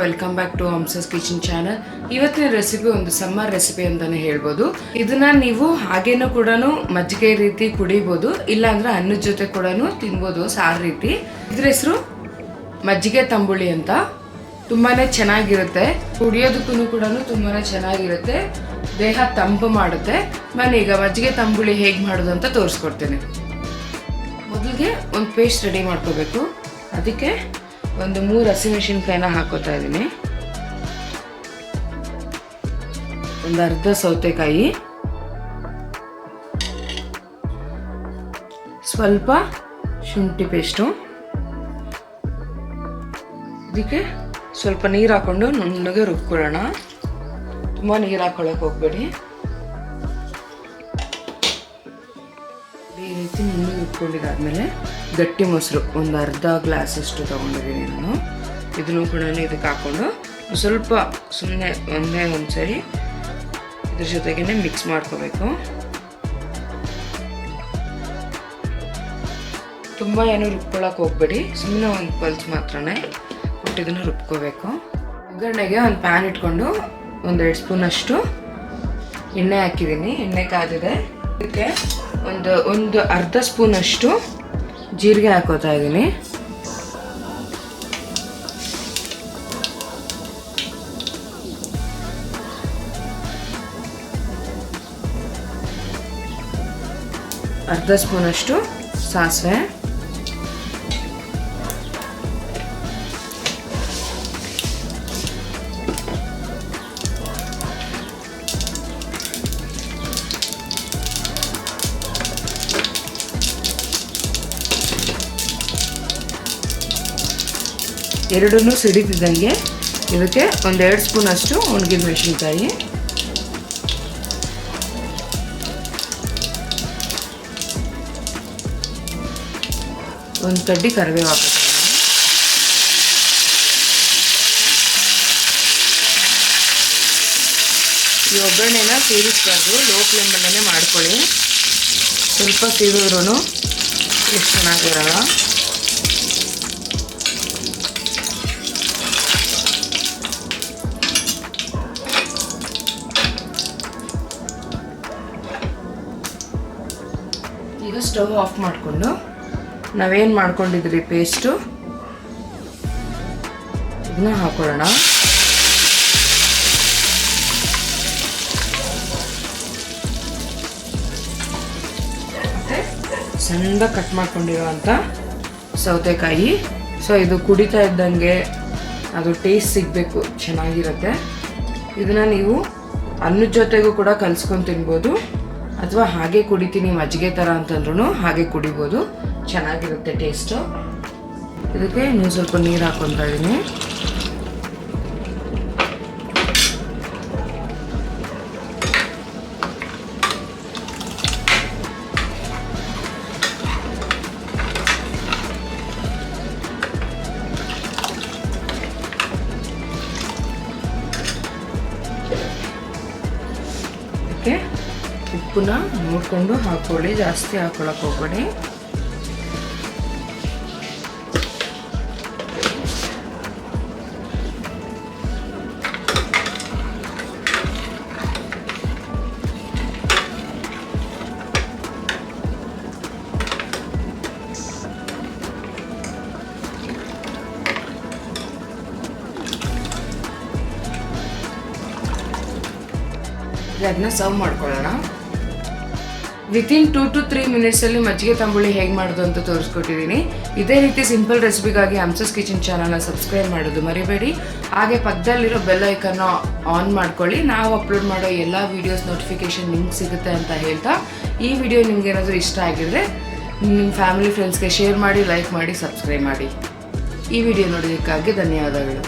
Welcome back to Hamsa's kitchen channel. ಇವತ್ತಿನ recipe ಒಂದು summer recipe ಅಂತಾನೆ ಹೇಳ್ಬೋದು. ಇದನ್ನ ನೀವು ಹಾಗೇನೂ ಕೂಡ ಮಜ್ಜಿಗೆ ರೀತಿ ಕುಡಿಬೋದು, ಇಲ್ಲ ಅಂದ್ರೆ ಅನ್ನದ ಜೊತೆ ಕೂಡ ತಿನ್ಬೋದು ಸಾರು ರೀತಿ. ಇದ್ರ ಹೆಸರು ಮಜ್ಜಿಗೆ ತಂಬುಳಿ ಅಂತ. ತುಂಬಾನೇ ಚೆನ್ನಾಗಿರುತ್ತೆ, ಕುಡಿಯೋದಕ್ಕೂ ಕೂಡ ತುಂಬಾನೇ ಚೆನ್ನಾಗಿರುತ್ತೆ, ದೇಹ ತಂಪು ಮಾಡುತ್ತೆ. ನಾನು ಈಗ ಮಜ್ಜಿಗೆ ತಂಬುಳಿ ಹೇಗೆ ಮಾಡೋದು ಅಂತ ತೋರಿಸ್ಕೊಡ್ತೇನೆ. ಮೊದಲಿಗೆ ಒಂದು ಪೇಸ್ಟ್ ರೆಡಿ ಮಾಡ್ಕೋಬೇಕು. ಅದಕ್ಕೆ ಒಂದು 3 ಹಸಿಮೆಣಸಿನಕಾಯಿನ ಹಾಕೋತಾ ಇದ್ದೀನಿ, ಒಂದು ಅರ್ಧ ಸೌತೆಕಾಯಿ, ಸ್ವಲ್ಪ ಶುಂಠಿ ಪೇಸ್ಟು, ಇದಕ್ಕೆ ಸ್ವಲ್ಪ ನೀರು ಹಾಕೊಂಡು ನುಣ್ಣಗೆ ರುಬ್ಕೊಳ್ಳೋಣ. ತುಂಬ ನೀರು ಹಾಕೊಳ್ಳೋಕೆ ಹೋಗ್ಬೇಡಿ. ಈ ರೀತಿ ನುಣ್ಣಗೆ ರುಬ್ಕೊಂಡಿದ್ದಾದ್ಮೇಲೆ ಗಟ್ಟಿ ಮೊಸರು ಒಂದು ಅರ್ಧ ಗ್ಲಾಸಷ್ಟು ತೊಗೊಂಡಿದ್ದೀನಿ ನಾನು. ಇದನ್ನು ಕೂಡ ಇದಕ್ಕೆ ಹಾಕ್ಕೊಂಡು ಸ್ವಲ್ಪ ಸುಮ್ಮನೆ ಒಂದು ಸರಿ ಇದ್ರ ಜೊತೆಗೇ ಮಿಕ್ಸ್ ಮಾಡ್ಕೋಬೇಕು. ತುಂಬ ಏನು ರುಬ್ಕೊಳ್ಳೋಕೆ ಹೋಗ್ಬೇಡಿ, ಸುಮ್ಮನೆ ಒಂದು ಪಲ್ಸ್ ಮಾತ್ರನೇ ಕೊಟ್ಟು ಇದನ್ನು ರುಬ್ಕೋಬೇಕು. ಒಗ್ಗರಣೆಗೆ ಒಂದು ಪ್ಯಾನ್ ಇಟ್ಕೊಂಡು 1-2 ಸ್ಪೂನಷ್ಟು ಎಣ್ಣೆ ಹಾಕಿದ್ದೀನಿ. ಎಣ್ಣೆ ಕಾದಿದೆ. ಇದಕ್ಕೆ ಒಂದು ಅರ್ಧ ಸ್ಪೂನಷ್ಟು ಜೀರಿಗೆ ಹಾಕೋತಾ ಇದ್ದೀನಿ. ಅರ್ಧ ಸ್ಪೂನಷ್ಟು ಸಾಸಿವೆ, ಎರಡನ್ನೂ ಸಿಡಿತಿದ್ದಂಗೆ ಇದಕ್ಕೆ 1-2 ಸ್ಪೂನಷ್ಟು ಒಣಗಿದ ಮೆಣಸಿನ್ಕಾಯಿ, ಒಂದು ಕಡ್ಡಿ ಕರಿಬೇವು ಹಾಕೋತೀನಿ. ಈ ಒಗ್ಗರಣೆನ ಸೇರಿಸ್ಬಾರ್ದು, ಲೋ ಫ್ಲೇಮಲ್ಲೇ ಮಾಡ್ಕೊಳ್ಳಿ. ಸ್ವಲ್ಪ ಸೀರಿದ್ರೂ ಎಷ್ಟು ಚೆನ್ನಾಗಿರಲ್ಲ. ಈಗ ಸ್ಟವ್ ಆಫ್ ಮಾಡಿಕೊಂಡು ನಾವೇನು ಮಾಡ್ಕೊಂಡಿದ್ರಿ ಪೇಸ್ಟು ಇದನ್ನ ಹಾಕೊಳ್ಳೋಣ. ಮತ್ತು ಸಣ್ಣ ಕಟ್ ಮಾಡ್ಕೊಂಡಿರೋವಂಥ ಸೌತೆಕಾಯಿ. ಸೊ ಇದು ಕುಡಿತಾ ಇದ್ದಂಗೆ ಅದು ಟೇಸ್ಟ್ ಸಿಗಬೇಕು, ಚೆನ್ನಾಗಿರುತ್ತೆ. ಇದನ್ನು ನೀವು ಅನ್ನದ ಜೊತೆಗೂ ಕೂಡ ಕಲಿಸ್ಕೊಂಡು ತಿನ್ಬೋದು, ಅಥವಾ ಹಾಗೆ ಕುಡಿತೀನಿ ಮಜ್ಜಿಗೆ ಥರ ಅಂತಂದ್ರೂ ಹಾಗೆ ಕುಡಿಬೋದು, ಚೆನ್ನಾಗಿರುತ್ತೆ ಟೇಸ್ಟು. ಇದಕ್ಕೆ ಇನ್ನೂ ಸ್ವಲ್ಪ ನೀರು ಹಾಕ್ಕೊತಾ ಇದ್ದೀನಿ. ಇದಕ್ಕೆ ಉಪ್ಪನ್ನ ನೋಡಿಕೊಂಡು ಹಾಕ್ಕೊಳ್ಳಿ, ಜಾಸ್ತಿ ಹಾಕೊಳ್ಳೋಕೆ ಹೋಗ್ಬೇಡಿ. ಅದನ್ನ ಸರ್ವ್ ಮಾಡ್ಕೊಳ್ಳೋಣ. ವಿತಿನ್ 2 to 3 ಮಿನಿಟ್ಸಲ್ಲಿ ಮಜ್ಜಿಗೆ ತಂಬುಳಿ ಹೇಗೆ ಮಾಡೋದು ಅಂತ ತೋರಿಸ್ಕೊಟ್ಟಿದ್ದೀನಿ. ಇದೇ ರೀತಿ ಸಿಂಪಲ್ ರೆಸಿಪಿಗಾಗಿ ಹಂಸಸ್ ಕಿಚನ್ ಚಾನಲ್ನ ಸಬ್ಸ್ಕ್ರೈಬ್ ಮಾಡೋದು ಮರಿಬೇಡಿ. ಹಾಗೆ ಪಕ್ಕದಲ್ಲಿರೋ ಬೆಲ್ ಐಕನ್ನ ಆನ್ ಮಾಡ್ಕೊಳ್ಳಿ. ನಾವು ಅಪ್ಲೋಡ್ ಮಾಡೋ ಎಲ್ಲ ವೀಡಿಯೋಸ್ ನೋಟಿಫಿಕೇಶನ್ ನಿಮ್ಗೆ ಸಿಗುತ್ತೆ ಅಂತ ಹೇಳ್ತಾ, ಈ ವಿಡಿಯೋ ನಿಮ್ಗೆ ಏನಾದರೂ ಇಷ್ಟ ಆಗಿದ್ರೆ ನಿಮ್ಮ ಫ್ಯಾಮಿಲಿ ಫ್ರೆಂಡ್ಸ್ಗೆ ಶೇರ್ ಮಾಡಿ, ಲೈಕ್ ಮಾಡಿ, ಸಬ್ಸ್ಕ್ರೈಬ್ ಮಾಡಿ. ಈ ವಿಡಿಯೋ ನೋಡೋದಕ್ಕಾಗಿ ಧನ್ಯವಾದಗಳು.